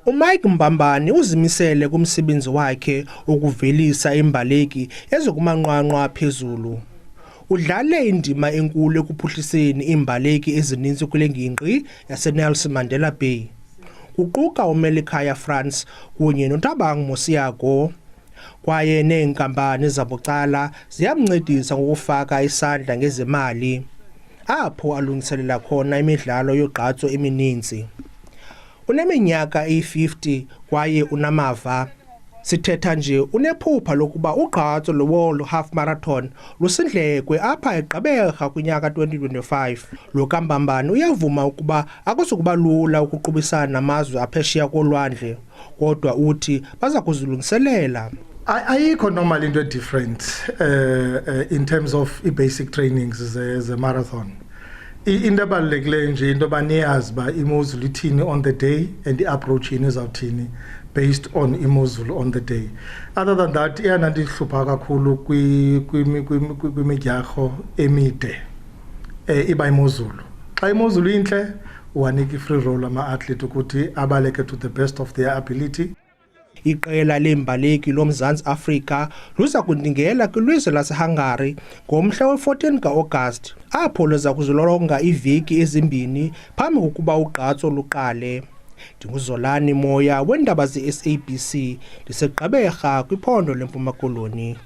uMike Mbambani uzimisele kumsebenzi wakhe ukuvelisa imbaleki ezokumanqwanqwa aphezulu. Udlale indima enkulu ekuphuhliseni imbaleki ezininzi kule ngingqi yaseNelson Mandela Bay. Kuquka uMelikhaya France kunye noThabang Mosiago. Kwaye neenkampani zabucala ziyamncedisa ngokufaka isandla ngezemali apho alungiselela khona imidlalo yogqatso emininzi. Uneminyaka eyi-50 kwaye unamava. Sithetha nje unephupha lokuba ugqatso lwe-World Half Marathon lusindlekwe apha eGqeberha kwinyaka 2025. Lo kaMbambani uyavuma ukuba akusukuba lula ukuqubisana namazwe aphesheya kolwandle, kodwa uthi baza kuzilungiselela. Ayikho normal into different in terms of basic trainings ze marathon. Into ebalulekileyo nje into baniyazi ba imozulu ithini on the day and approach yini ezawuthini based on imozulu on the day. Other than that iyana ndihlupha kakhulu kwimidyarho emide iba imozulu. Xa imozulu inhle uwanika free roll ama-athlete ukuthi abaleke to the best of their ability. Iqela lembaleki loMzantsi Afrika luza kundingela kwilizwe laseHungary ngomhla we-14 kaAugust apho luza kuzilolonga iveki ezimbini phambi kokuba ugqatso luqale. Ndinguzolani Moya weendaba ze-SABC ndiseGqeberha kwiphondo leMpuma Koloni.